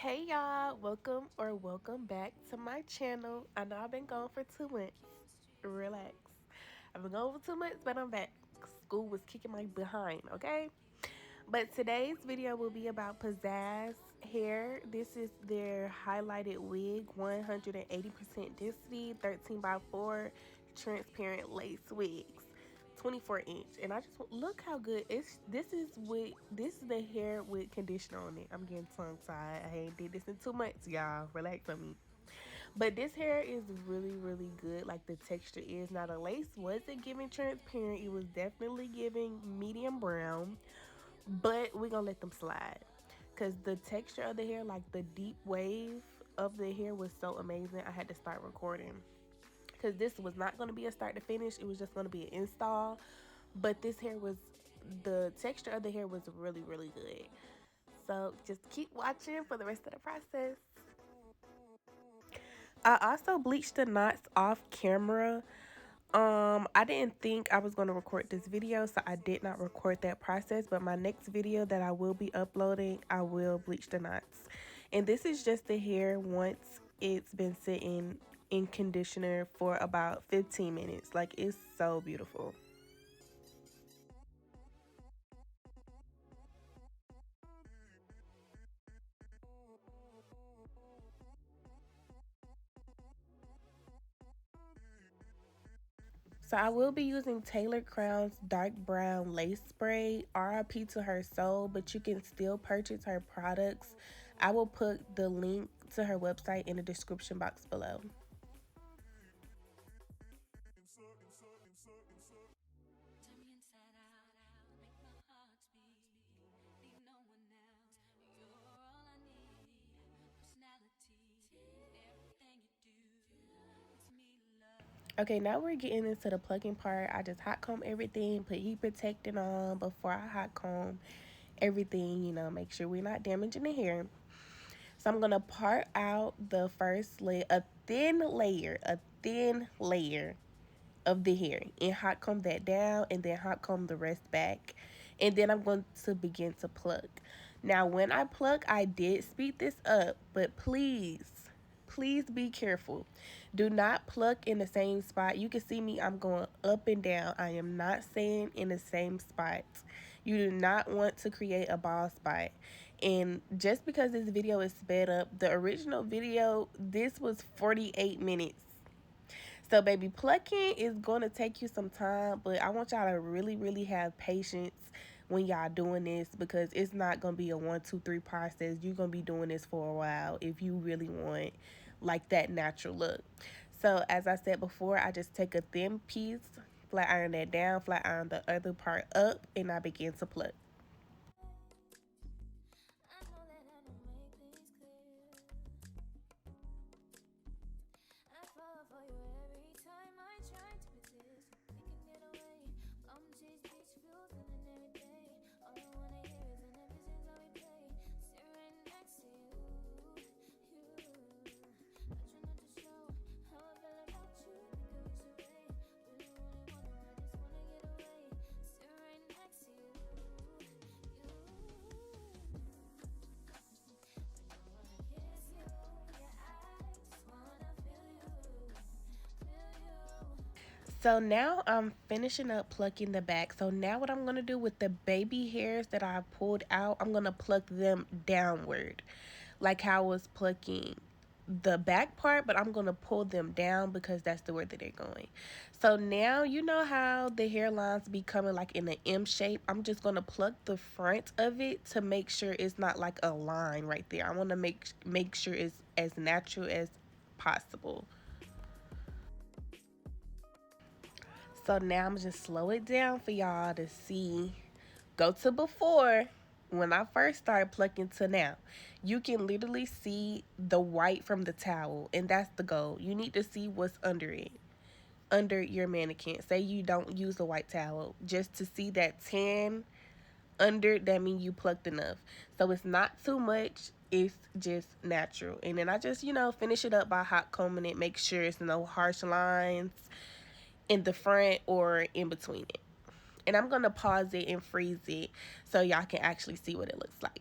Hey y'all, welcome back to my channel. I know I've been gone for 2 months. Relax. I've been gone for 2 months, but I'm back. School was kicking my behind, okay? But today's video will be about Pizazz Hair. This is their highlighted wig, 180% density, 13 by 4 transparent lace wigs. 24-inch, and I just look how good it's. This is the hair with conditioner on it. I'm getting tongue tied. I ain't did this in 2 months, y'all. Relax on me. But this hair is really good. Like, the texture is. Now, the lace wasn't giving transparent. It was definitely giving medium brown, but we're gonna let them slide because the texture of the hair, like the deep wave of the hair, was so amazing. I had to start recording because this was not going to be a start to finish. It was just going to be an install. But this hair was, the texture of the hair was really good. So just keep watching for the rest of the process. I also bleached the knots off camera. I didn't think I was going to record this video, so I did not record that process. But my next video that I will be uploading, I will bleach the knots. And this is just the hair once it's been sitting in conditioner for about 15 minutes. Like, it's so beautiful. So I will be using Taylor Crown's dark brown lace spray. RIP to her soul, but you can still purchase her products. I will put the link to her website in the description box below. Okay, now we're getting into the plucking part. I just hot comb everything, put heat protectant on before I hot comb everything, make sure we're not damaging the hair. So I'm gonna part out the first layer, a thin layer of the hair, and hot comb that down, and then hot comb the rest back. And then I'm going to begin to pluck. Now, when I pluck, I did speed this up, but please be careful. Do not pluck in the same spot. You can see me, I'm going up and down. I am not staying in the same spot. You do not want to create a bald spot. And just because this video is sped up, the original video, this was 48 minutes. So, baby, plucking is going to take you some time, but I want y'all to really have patience when y'all doing this, because it's not going to be a 1, 2, 3 process. You're going to be doing this for a while if you really want, like, that natural look. So, as I said before, I just take a thin piece, flat iron that down, flat iron the other part up, and I begin to pluck. So now I'm finishing up plucking the back. So now what I'm going to do with the baby hairs that I pulled out, I'm going to pluck them downward, like how I was plucking the back part, but I'm going to pull them down because that's the way that they're going. So now, you know how the hairlines be coming like in an M shape? I'm just going to pluck the front of it to make sure it's not like a line right there. I want to make sure it's as natural as possible. So now I'm just slow it down for y'all to see. Go to before, when I first started plucking, to now. You can literally see the white from the towel, and that's the goal. You need to see what's under it, under your mannequin. Say you don't use a white towel, just to see that tan under, that means you plucked enough. So it's not too much, it's just natural. And then I just, finish it up by hot combing it, make sure it's no harsh lines in the front or in between it. And I'm going to pause it and freeze it so y'all can actually see what it looks like.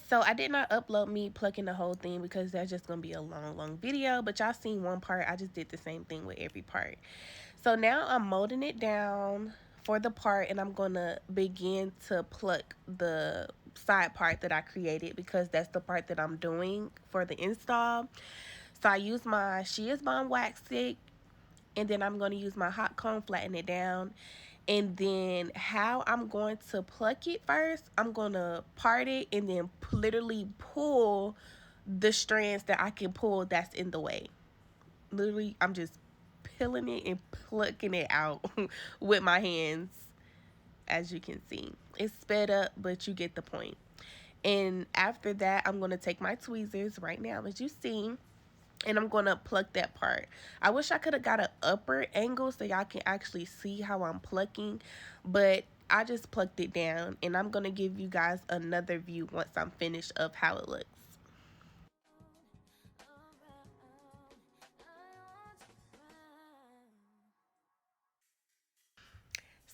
So I did not upload me plucking the whole thing because that's just gonna be a long video, but y'all seen one part. I just did the same thing with every part. So now I'm molding it down for the part, and I'm gonna begin to pluck the side part that I created because that's the part that I'm doing for the install. So I use my She Is Bomb wax stick, and then I'm gonna use my hot comb, flatten it down. And then how I'm going to pluck it first, I'm gonna part it and then literally pull the strands that I can pull that's in the way. Literally, I'm just peeling it and plucking it out with my hands. As you can see, it's sped up, but you get the point. And after that, I'm gonna take my tweezers right now, as you see, and I'm gonna pluck that part. I wish I could have got an upper angle so y'all can actually see how I'm plucking, but I just plucked it down, and I'm gonna give you guys another view once I'm finished of how it looks.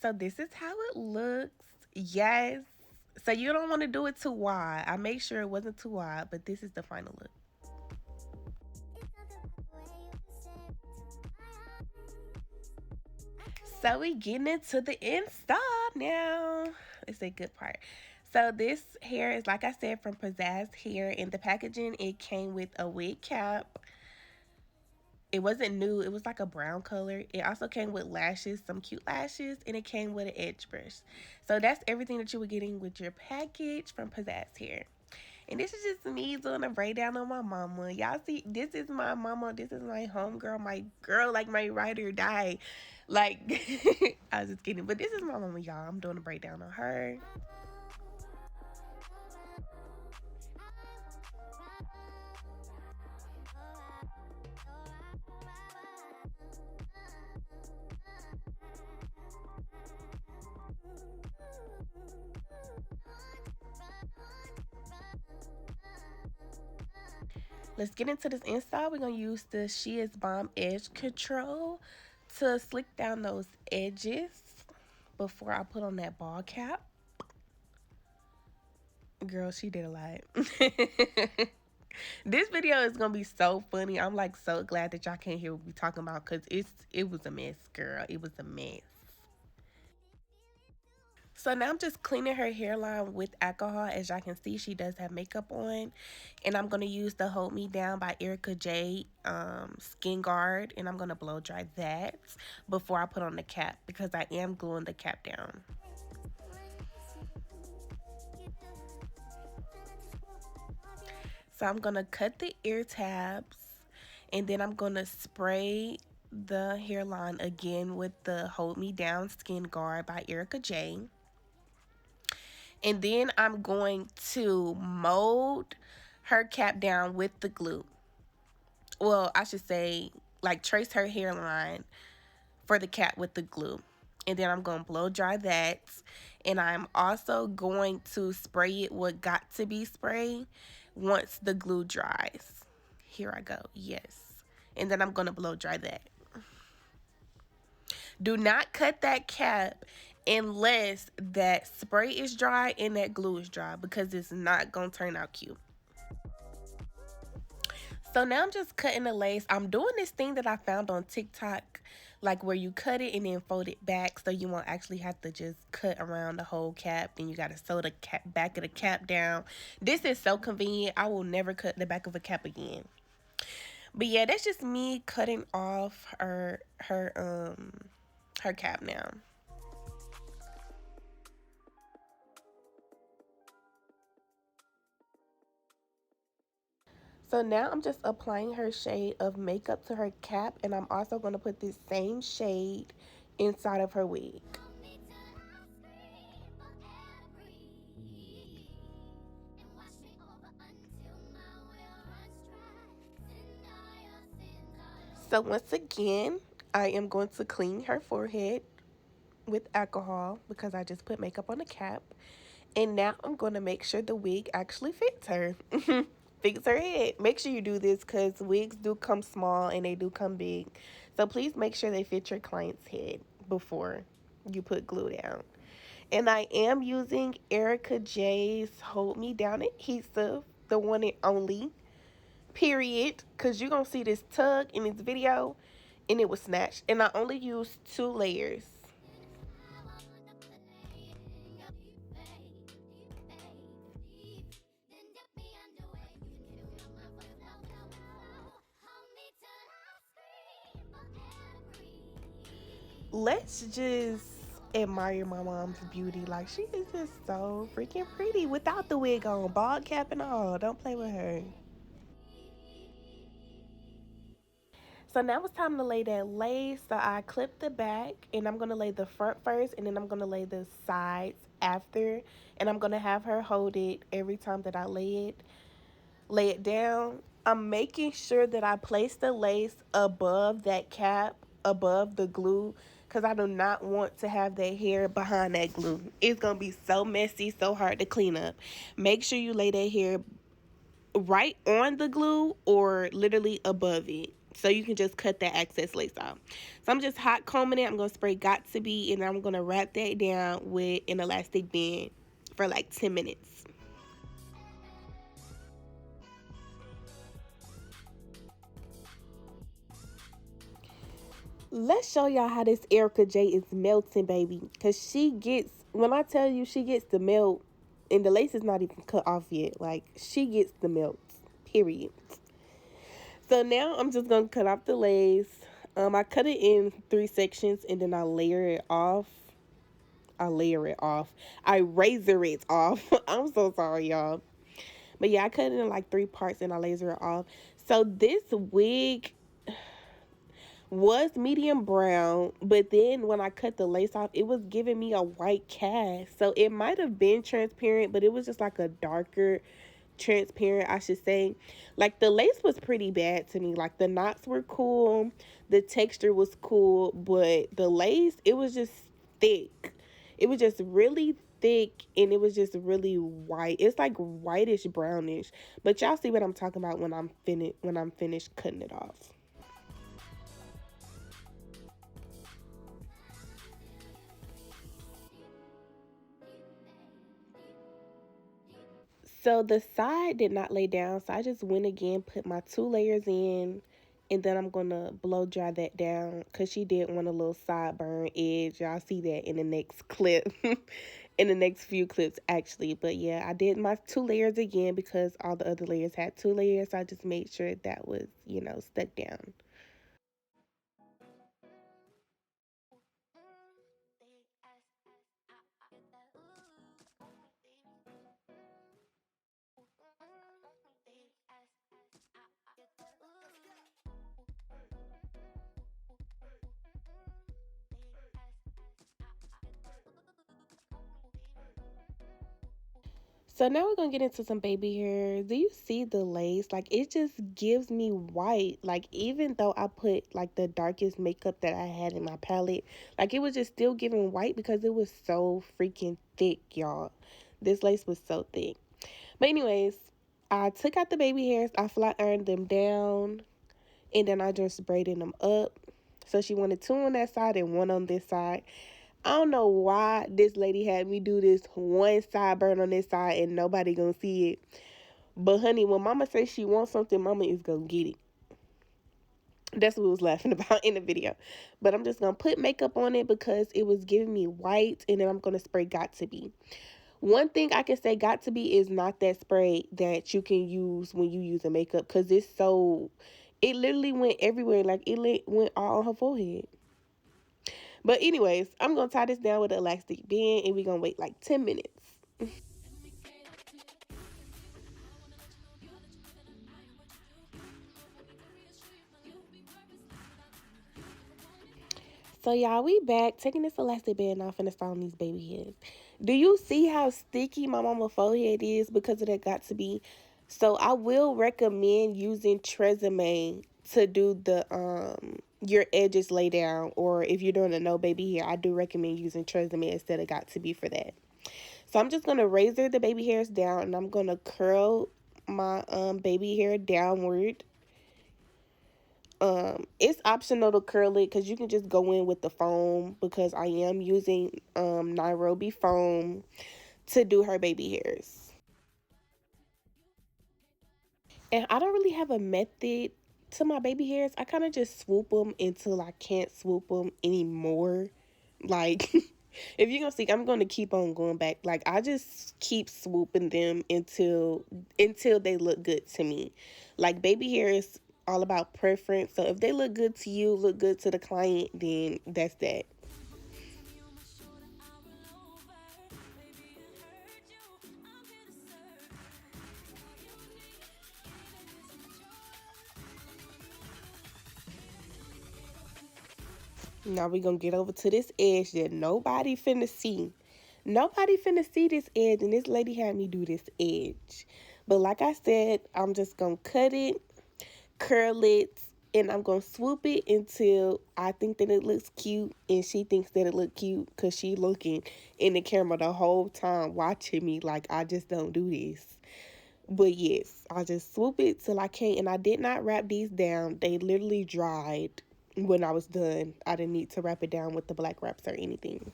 So this is how it looks. Yes. So you don't want to do it too wide. I made sure it wasn't too wide, but this is the final look. So we getting into the install now. It's a good part. So this hair is, like I said, from Pizazz Hair. In the packaging, it came with a wig cap. It wasn't new. It was like a brown color. It also came with lashes, some cute lashes, and it came with an edge brush. So that's everything that you were getting with your package from Pizazz Hair. And this is just me doing a breakdown on my mama. Y'all see, this is my mama. This is my homegirl, my girl, like my ride or die. Like, I was just kidding. But this is my mama, y'all. I'm doing a breakdown on her. Let's get into this install. We're going to use the She Is Bomb Edge Control to slick down those edges before I put on that ball cap. Girl, she did a lot. This video is going to be so funny. I'm like so glad that y'all can't hear what we talking about because it was a mess, girl. It was a mess. So now I'm just cleaning her hairline with alcohol. As y'all can see, she does have makeup on. And I'm going to use the Hold Me Down by Erica J Skin Guard. And I'm going to blow dry that before I put on the cap because I am gluing the cap down. So I'm going to cut the ear tabs. And then I'm going to spray the hairline again with the Hold Me Down Skin Guard by Erica J. And then I'm going to mold her cap down with the glue. Well, I should say, like, trace her hairline for the cap with the glue. And then I'm going to blow dry that. And I'm also going to spray it with got to be spray once the glue dries. Here I go. Yes. And then I'm going to blow dry that. Do not cut that cap unless that spray is dry and that glue is dry because it's not going to turn out cute. So now I'm just cutting the lace. I'm doing this thing that I found on TikTok, like where you cut it and then fold it back so you won't actually have to just cut around the whole cap. Then you got to sew the back of the cap down. This is so convenient. I will never cut the back of a cap again. But yeah, that's just me cutting off her cap now. So now I'm just applying her shade of makeup to her cap, and I'm also going to put this same shade inside of her wig. So once again, I am going to clean her forehead with alcohol because I just put makeup on the cap. And now I'm going to make sure the wig actually fits her. Fix her head. Make sure you do this because wigs do come small and they do come big. So please make sure they fit your client's head before you put glue down. And I am using Erica J's Hold Me Down adhesive, the one and only, period. Because you're going to see this tug in this video and it was snatched. And I only used 2 layers. Let's just admire my mom's beauty. Like, she is just so freaking pretty without the wig on, bald cap and all. Don't play with her. So now it's time to lay that lace. So I clip the back and I'm going to lay the front first and then I'm going to lay the sides after. And I'm going to have her hold it every time that I lay it down. I'm making sure that I place the lace above that cap, above the glue, because I do not want to have that hair behind that glue. It's going to be so messy, so hard to clean up. Make sure you lay that hair right on the glue or literally above it, so you can just cut that excess lace off. So I'm just hot combing it. I'm going to spray Got To Be, and I'm going to wrap that down with an elastic band for like 10 minutes. Let's show y'all how this Erica J is melting, baby. Because she gets, when I tell you she gets the melt, and the lace is not even cut off yet. Like, she gets the melt, period. So now I'm just going to cut off the lace. I cut it in 3 sections, and then I layer it off. I razor it off. I'm so sorry, y'all. But yeah, I cut it in like 3 parts, and I laser it off. So this wig was medium brown, but then when I cut the lace off, it was giving me a white cast. So it might have been transparent, but it was just like a darker transparent, I should say. Like, the lace was pretty bad to me. Like, the knots were cool, the texture was cool, but the lace, it was just thick. It was just really thick, and it was just really white. It's like whitish brownish, but y'all see what I'm talking about when I'm finished cutting it off. So the side did not lay down, so I just went again, put my 2 layers in, and then I'm gonna blow dry that down because she did want a little sideburn edge. Y'all see that in the next clip, in the next few clips actually. But yeah, I did my 2 layers again because all the other layers had 2 layers. So I just made sure that was, stuck down. So now we're gonna get into some baby hair. Do you see the lace? Like, it just gives me white. Like, even though I put like the darkest makeup that I had in my palette, like, it was just still giving white because it was so freaking thick, y'all. This lace was so thick. But anyways, I took out the baby hairs, I flat ironed them down, and then I just braided them up. So she wanted 2 on that side and 1 on this side. I don't know why this lady had me do this one sideburn on this side and nobody gonna see it. But honey, when mama says she wants something, mama is gonna get it. That's what we was laughing about in the video. But I'm just gonna put makeup on it because it was giving me white, and then I'm gonna spray Got To Be. One thing I can say Got To Be is not that spray that you can use when you use a makeup, because it literally went everywhere. Like, went all on her forehead. But anyways, I'm going to tie this down with an elastic band, and we're going to wait like 10 minutes. So y'all, we back taking this elastic band off and installing these baby hairs. Do you see how sticky my mama forehead is because of that Got To Be? So I will recommend using Tresemme to do the your edges lay down, or if you're doing a no baby hair, I do recommend using Tresemme instead of Got To Be for that. So I'm just gonna razor the baby hairs down, and I'm gonna curl my baby hair downward. It's optional to curl it because you can just go in with the foam, because I am using Nairobi foam to do her baby hairs. And I don't really have a method to my baby hairs. I kind of just swoop them until I can't swoop them anymore. Like, if you're gonna see, I'm gonna keep on going back. Like, I just keep swooping them until they look good to me. Like, baby hair is all about preference. So if they look good to you, look good to the client, then that's that. Now we gonna get over to this edge that nobody finna see. Nobody finna see this edge, and this lady had me do this edge. But like I said, I'm just gonna cut it, curl it, and I'm gonna swoop it until I think that it looks cute and she thinks that it look cute, because she looking in the camera the whole time watching me like I just don't do this. But yes, I just swoop it till I can't, and I did not wrap these down. They literally dried when I was done. I didn't need to wrap it down with the black wraps or anything.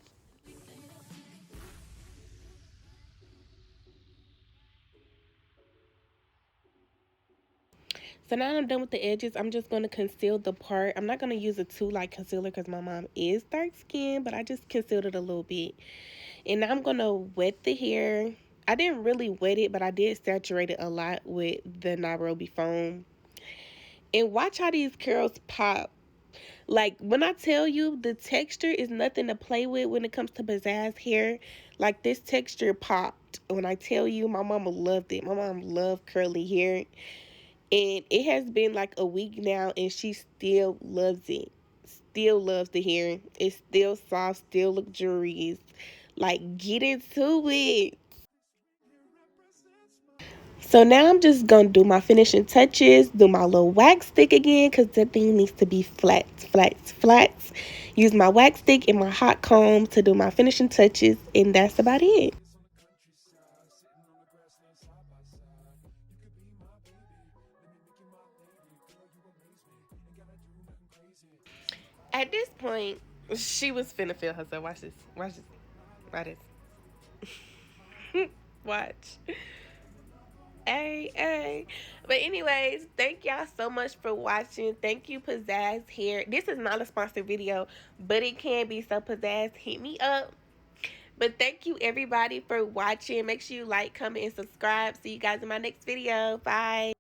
So now I'm done with the edges. I'm just going to conceal the part. I'm not going to use a 2 light concealer because my mom is dark skinned, but I just concealed it a little bit. And now I'm going to wet the hair. I didn't really wet it, but I did saturate it a lot with the Nairobi foam. And watch how these curls pop. Like, when I tell you the texture is nothing to play with when it comes to Pizazz hair, like, this texture popped. When I tell you, my mama loved it. My mom loved curly hair. And it has been like a week now, and she still loves it. Still loves the hair. It's still soft, still luxurious. Like, get into it. So now I'm just gonna do my finishing touches, do my little wax stick again, because the thing needs to be flats, flats, flats. Use my wax stick and my hot comb to do my finishing touches, and that's about it. At this point, she was finna feel herself. Watch this. Watch this. Watch this. Watch. Hey, hey. But anyways, thank y'all so much for watching. Thank you, Pizazz Hair. This is not a sponsored video, but it can be, so Pizazz, hit me up. But thank you everybody for watching. Make sure you like, comment, and subscribe. See you guys in my next video. Bye.